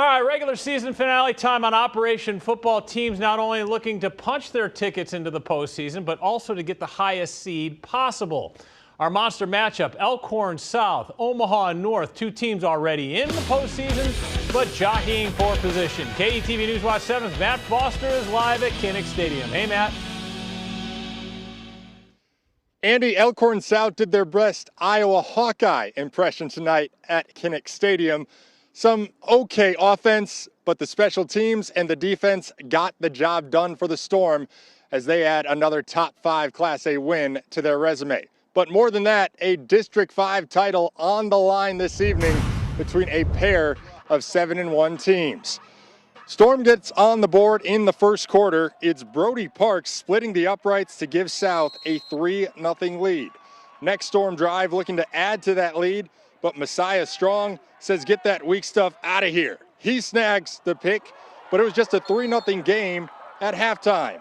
All right, regular season finale time on Operation Football. Teams not only looking to punch their tickets into the postseason, but also to get the highest seed possible. Our monster matchup, Elkhorn South, Omaha North, two teams already in the postseason, but jockeying for position. KETV News Watch 7's Matt Foster is live at Kinnick Stadium. Hey, Matt. Andy, Elkhorn South did their best Iowa Hawkeye impression tonight at Kinnick Stadium. Some okay offense, but the special teams and the defense got the job done for the Storm as they add another top 5 Class A win to their resume. But more than that, a District 5 title on the line this evening between a pair of 7-1 teams. Storm gets on the board in the first quarter. It's Brody Parks splitting the uprights to give South a 3-0 lead. Next Storm drive looking to add to that lead, but Messiah Strong says get that weak stuff out of here. He snags the pick, but it was just a 3-0 game at halftime.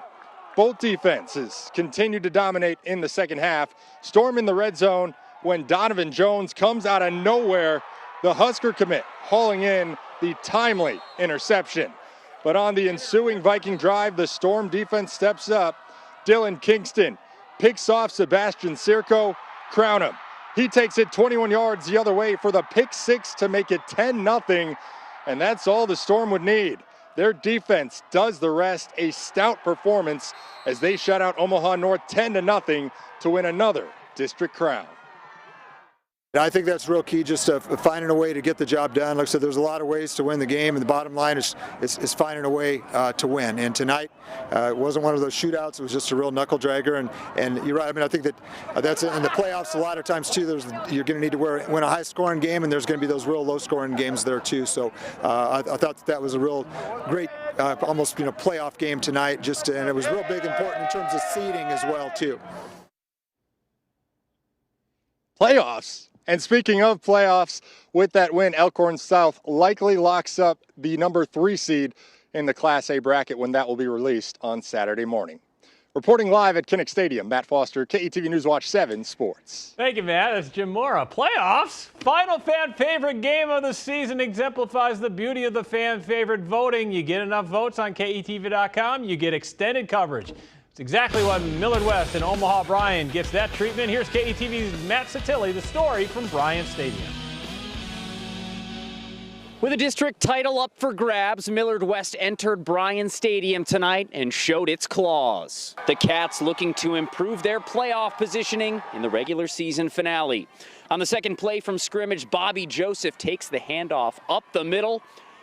Both defenses continued to dominate in the second half. Storm in the red zone when Donovan Jones comes out of nowhere. The Husker commit hauling in the timely interception. But on the ensuing Viking drive, the Storm defense steps up. Dylan Kingston picks off Sebastian Circo. Crown him. He takes it 21 yards the other way for the pick six to make it 10-0. And that's all the Storm would need. Their defense does the rest. A stout performance as they shut out Omaha North 10-0 to win another district crown. I think that's real key, just finding a way to get the job done. Like I said, there's a lot of ways to win the game, and the bottom line is finding a way to win. And tonight, it wasn't one of those shootouts. It was just a real knuckle dragger. And you're right. I mean, I think that's in the playoffs a lot of times too. You're going to need to win a high-scoring game, and there's going to be those real low-scoring games there too. So I thought that was a real great, almost playoff game tonight. And it was real big, important in terms of seeding as well too. Playoffs. And speaking of playoffs, with that win, Elkhorn South likely locks up the number 3 seed in the Class A bracket when that will be released on Saturday morning. Reporting live at Kinnick Stadium, Matt Foster, KETV News Watch 7 Sports. Thank you, Matt. That's Jim Mora. Playoffs. Final fan favorite game of the season exemplifies the beauty of the fan favorite voting. You get enough votes on KETV.com, you get extended coverage. It's exactly what Millard West and Omaha Bryan gets that treatment. Here's KETV's Matt Satilli, the story from Bryant Stadium. With a district title up for grabs, Millard West entered Bryan Stadium tonight and showed its claws. The Cats looking to improve their playoff positioning in the regular season finale. On the second play from scrimmage, Bobby Joseph takes the handoff up the middle.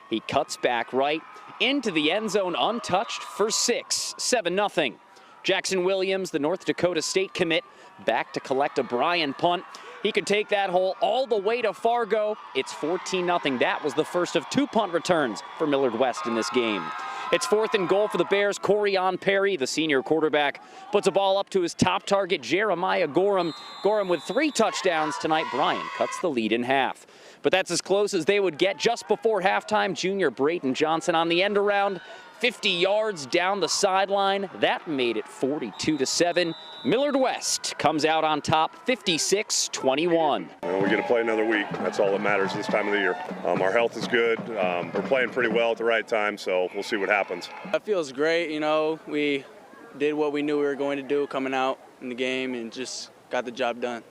He cuts back right into the end zone untouched for 6, 7-0. Jackson Williams, the North Dakota State commit, back to collect a Bryan punt. He could take that hole all the way to Fargo. It's 14-0. That was the first of 2 punt returns for Millard West in this game. It's 4th and goal for the Bears. Corian Perry, the senior quarterback, puts a ball up to his top target, Jeremiah Gorham. Gorham with 3 touchdowns tonight. Bryan cuts the lead in half. But that's as close as they would get just before halftime. Junior Brayton Johnson on the end around. 50 yards down the sideline. That made it 42-7. Millard West comes out on top 56-21. We get to play another week. That's all that matters this time of the year. Our health is good. We're playing pretty well at the right time, so we'll see what happens. It feels great. We did what we knew we were going to do coming out in the game and just got the job done.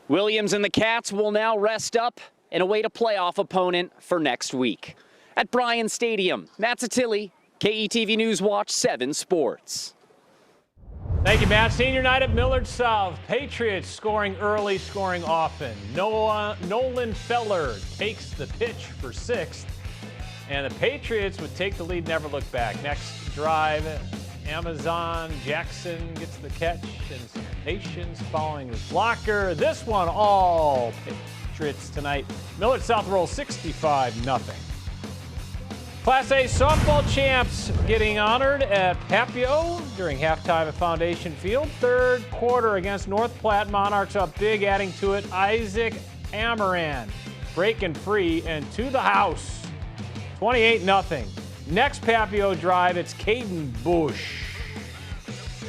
Williams and the Cats will now rest up and await a playoff opponent for next week. At Bryan Stadium, Matt Satilli, KETV News Watch 7 Sports. Thank you, Matt. Senior night at Millard South. Patriots scoring early, scoring often. Nolan Feller takes the pitch for 6th. And the Patriots would take the lead, never look back. Next drive, Amazon Jackson gets the catch and some patience following his blocker. This one all Patriots tonight. Millard South rolls 65-0. Class A softball champs getting honored at Papio during halftime at Foundation Field. Third quarter against North Platte. Monarchs up big, adding to it Isaac Amaran. Breaking free and to the house. 28-0. Next Papio drive, it's Caden Bush.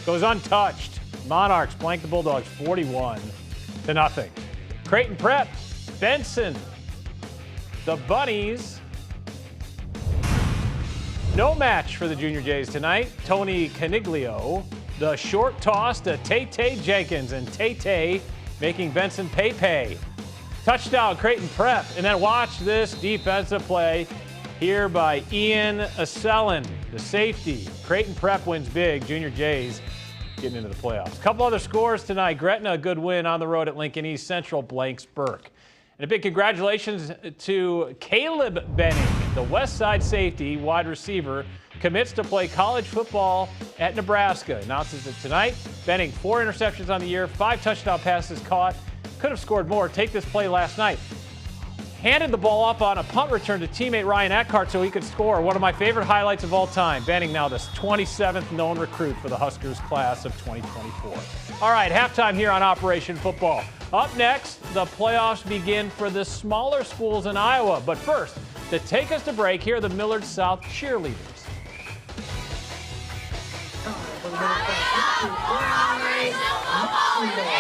Goes untouched. Monarchs blank the Bulldogs 41-0. Creighton Prep, Benson. The Bunnies No match for the Junior Jays tonight. Tony Caniglio, the short toss to Tay Jenkins, and Tay making Benson pay. Touchdown, Creighton Prep. And then watch this defensive play here by Ian Asselin, the safety. Creighton Prep wins big. Junior Jays getting into the playoffs. A couple other scores tonight. Gretna, a good win on the road at Lincoln East Central, blanks Burke. And a big congratulations to Caleb Benning, the West Side safety, wide receiver, commits to play college football at Nebraska. Announces it tonight. Benning, 4 interceptions on the year, 5 touchdown passes caught. Could have scored more. Take this play last night. Handed the ball up on a punt return to teammate Ryan Eckhart so he could score. One of my favorite highlights of all time. Benning now the 27th known recruit for the Huskers class of 2024. All right, halftime here on Operation Football. Up next, the playoffs begin for the smaller schools in Iowa. But first, to take us to break, here are the Millard South cheerleaders. Iowa!